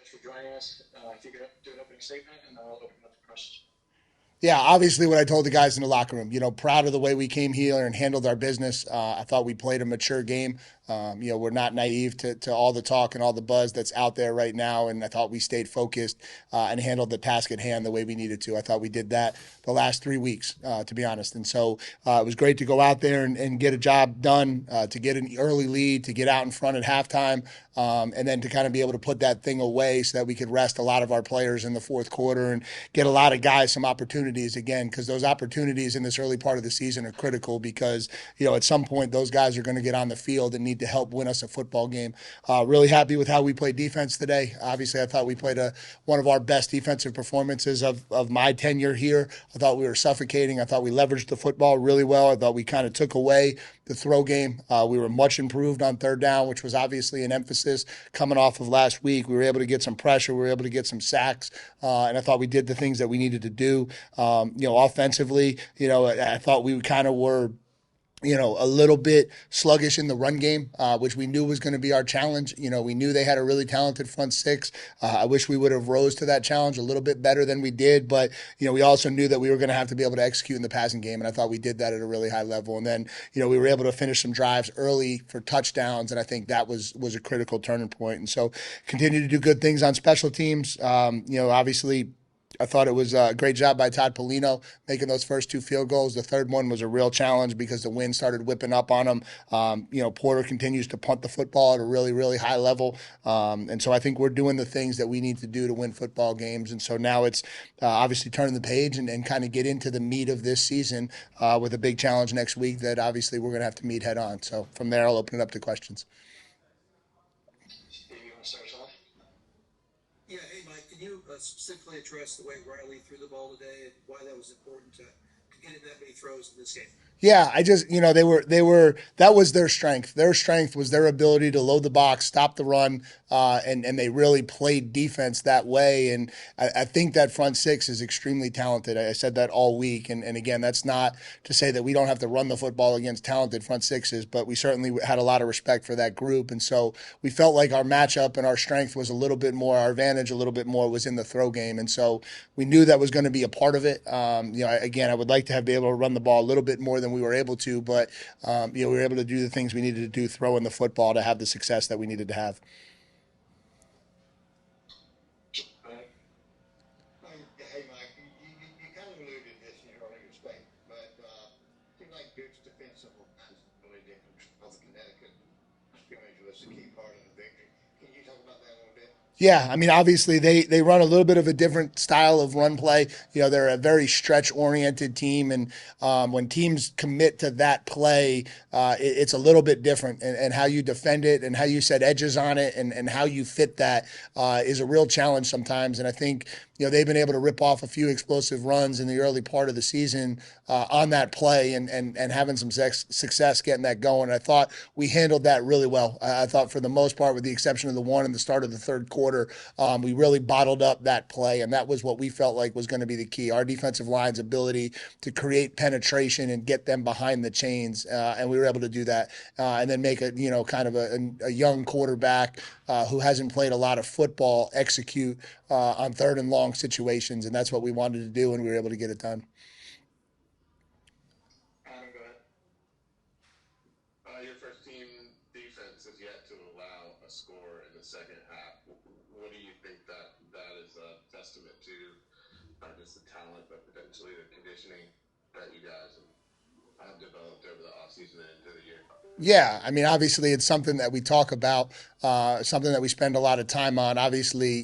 much for joining us. If you could do an opening statement, and then I'll open up the questions. Yeah, obviously what I told the guys in the locker room, proud of the way we came here and handled our business. I thought we played a mature game. We're not naive to all the talk and all the buzz that's out there right now. And I thought we stayed focused and handled the task at hand the way we needed to. I thought we did that the last 3 weeks, to be honest. And so it was great to go out there and get a job done, to get an early lead, to get out in front at halftime, and then to kind of be able to put that thing away so that we could rest a lot of our players in the fourth quarter and get a lot of guys some opportunities again, because those opportunities in this early part of the season are critical because, at some point those guys are going to get on the field and need to help win us a football game. Really happy with how we played defense today. Obviously, I thought we played one of our best defensive performances of my tenure here. I thought we were suffocating. I thought we leveraged the football really well. I thought we kind of took away the throw game. We were much improved on third down, which was obviously an emphasis coming off of last week. We were able to get some pressure. We were able to get some sacks, and I thought we did the things that we needed to do. Offensively, I thought we kind of were a little bit sluggish in the run game, which we knew was going to be our challenge. We knew they had a really talented front six. I wish we would have rose to that challenge a little bit better than we did, but, we also knew that we were going to have to be able to execute in the passing game, and I thought we did that at a really high level. And then, we were able to finish some drives early for touchdowns, and I think that was a critical turning point. And so continue to do good things on special teams. Obviously, I thought it was a great job by Todd Polino making those first two field goals. The third one was a real challenge because the wind started whipping up on him. Porter continues to punt the football at a really, really high level. And so I think we're doing the things that we need to do to win football games. And so now it's obviously turning the page and kind of get into the meat of this season with a big challenge next week that obviously we're going to have to meet head on. So from there, I'll open it up to questions. Steve, you want to start us off? Yeah, hey Mike, can you specifically address the way Riley threw the ball today and why that was important to get in that many throws in this game? Yeah, I just, that was their strength. Their strength was their ability to load the box, stop the run, and they really played defense that way. And I think that front six is extremely talented. I said that all week. And again, that's not to say that we don't have to run the football against talented front sixes, but we certainly had a lot of respect for that group. And so we felt like our matchup and our strength was a little bit more, our advantage a little bit more was in the throw game. And so we knew that was going to be a part of it. Again, I would like to have been able to run the ball a little bit more than we were able to, but we were able to do the things we needed to do, throwing the football to have the success that we needed to have. Hey, Mike, you kind of alluded to this in your earlier statement, but it seemed like Duke's defensive was really different from the Connecticut scrimmage was a key part of the victory. Can you talk about that a little bit? Yeah, I mean, obviously they run a little bit of a different style of run play. They're a very stretch-oriented team, and when teams commit to that play, it's a little bit different. And how you defend it and how you set edges on it and how you fit that is a real challenge sometimes. And I think, they've been able to rip off a few explosive runs in the early part of the season on that play and having some success getting that going. I thought we handled that really well. I thought for the most part, with the exception of the one in the start of the third quarter, we really bottled up that play, and that was what we felt like was going to be the key. Our defensive line's ability to create penetration and get them behind the chains, and we were able to do that, and then make kind of a young quarterback who hasn't played a lot of football execute on third and long situations, and that's what we wanted to do, and we were able to get it done. Adam, go ahead. Your first team defense has yet to allow a score in the second half. What do you think that is a testament to, not just the talent, but potentially the conditioning that you guys have developed over the offseason and into the year? Yeah, I mean, obviously it's something that we talk about, something that we spend a lot of time on. Obviously,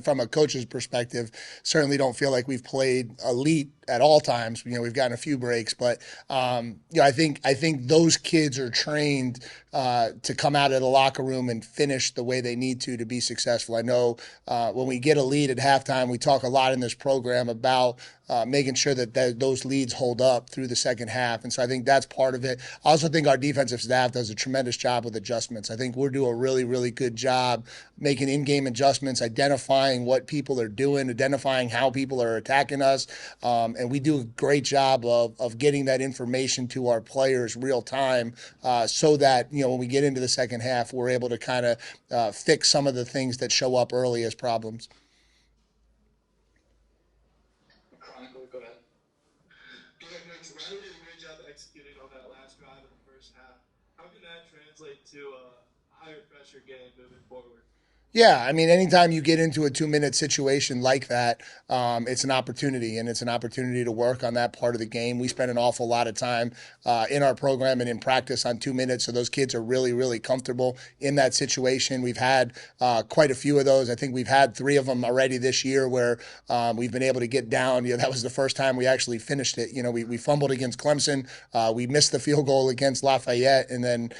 from a coach's perspective, certainly don't feel like we've played elite at all times. We've gotten a few breaks, but I think those kids are trained to come out of the locker room and finish the way they need to be successful. I know when we get a lead at halftime, we talk a lot in this program about making sure that those leads hold up through the second half, and so I think that's part of it. I also think our defensive defensive staff does a tremendous job with adjustments. I think we're doing a really, really good job making in-game adjustments, identifying what people are doing, identifying how people are attacking us, and we do a great job of getting that information to our players real time, so that when we get into the second half, we're able to kind of fix some of the things that show up early as problems. Chronicle, go ahead. Riley did a great job executing on that last drive in the first half. How can that translate to a higher pressure game moving forward? Yeah, I mean, anytime you get into a 2-minute situation like that, it's an opportunity, and it's an opportunity to work on that part of the game. We spend an awful lot of time in our program and in practice on 2 minutes, so those kids are really, really comfortable in that situation. We've had quite a few of those. I think we've had 3 of them already this year where we've been able to get down. That was the first time we actually finished it. We fumbled against Clemson. We missed the field goal against Lafayette, and then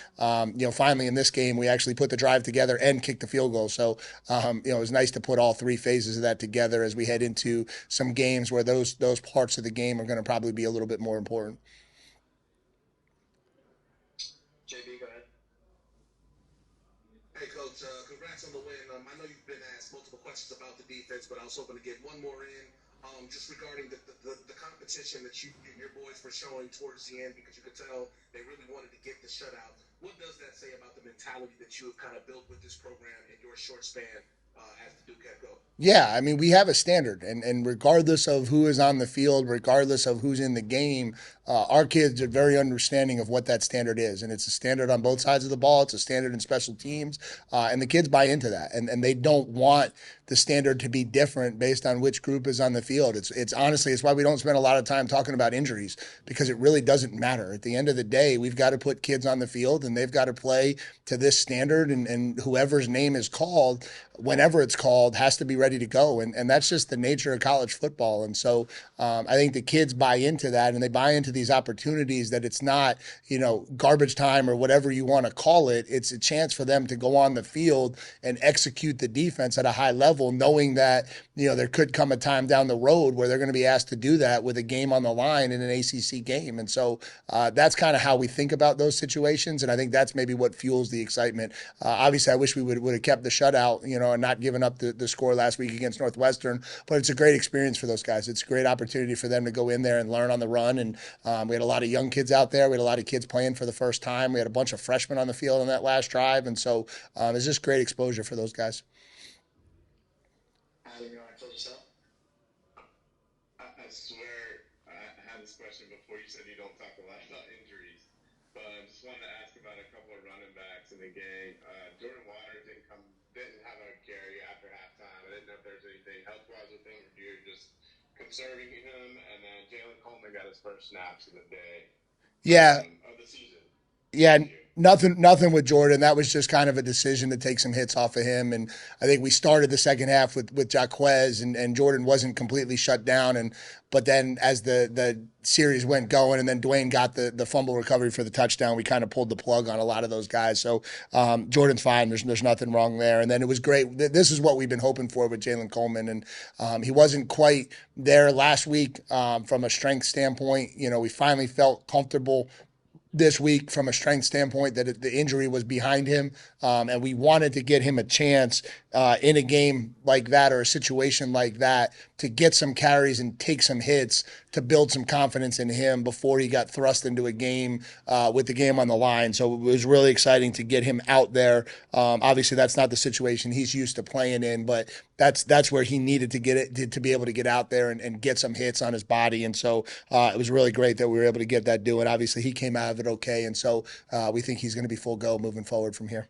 finally in this game we actually put the drive together and kicked the field goal. So it was nice to put all 3 phases of that together as we head into some games where those parts of the game are going to probably be a little bit more important. JB, go ahead. Hey, Coach, congrats on the win. I know you've been asked multiple questions about the defense, but I was hoping to get one more in, just regarding the competition that your boys were showing towards the end, because you could tell they really wanted to get the shutout. What does that say about the mentality that you have kind of built with this program in your short span as the Duke head coach? Yeah, I mean, we have a standard, and regardless of who is on the field, regardless of who's in the game, our kids are very understanding of what that standard is, and it's a standard on both sides of the ball. It's a standard in special teams, and the kids buy into that, and they don't want the standard to be different based on which group is on the field. It's honestly, it's why we don't spend a lot of time talking about injuries, because it really doesn't matter. At the end of the day, we've got to put kids on the field, and they've got to play to this standard, and whoever's name is called, whenever it's called, has to be ready to go, and that's just the nature of college football. And so I think the kids buy into that, and they buy into these opportunities that it's not garbage time or whatever you want to call it. It's a chance for them to go on the field and execute the defense at a high level, knowing that there could come a time down the road where they're going to be asked to do that with a game on the line in an ACC game. And so that's kind of how we think about those situations, and I think that's maybe what fuels the excitement. Obviously, I wish we would have kept the shutout, and not given up the score last week against Northwestern, but it's a great experience for those guys. It's a great opportunity for them to go in there and learn on the run, and we had a lot of young kids out there. We had a lot of kids playing for the first time. We had a bunch of freshmen on the field on that last drive, and so it's just great exposure for those guys. Adam, you want to close us out? I swear I had this question before. You said you don't talk a lot about injuries, but I just wanted to ask about a couple of running backs in the game. Jordan Waters didn't have a carry after halftime. I didn't know if there's anything health-wise with him, or you're just conserving him. And then Jalen Coleman got his first snaps of the day. Yeah. Of the season. Yeah. Nothing with Jordan. That was just kind of a decision to take some hits off of him. And I think we started the second half with Jaquez, and Jordan wasn't completely shut down. But then as the series went going, and then Dwayne got the fumble recovery for the touchdown, we kind of pulled the plug on a lot of those guys. So Jordan's fine. There's nothing wrong there. And then it was great. This is what we've been hoping for with Jalen Coleman. And he wasn't quite there last week from a strength standpoint. We finally felt comfortable this week from a strength standpoint that the injury was behind him, and we wanted to get him a chance in a game like that or a situation like that to get some carries and take some hits to build some confidence in him before he got thrust into a game with the game on the line. So it was really exciting to get him out there. Obviously, that's not the situation he's used to playing in, but that's where he needed to get it to be able to get out there and get some hits on his body. And so it was really great that we were able to get that do it. Obviously, he came out of it okay, and so we think he's going to be full go moving forward from here.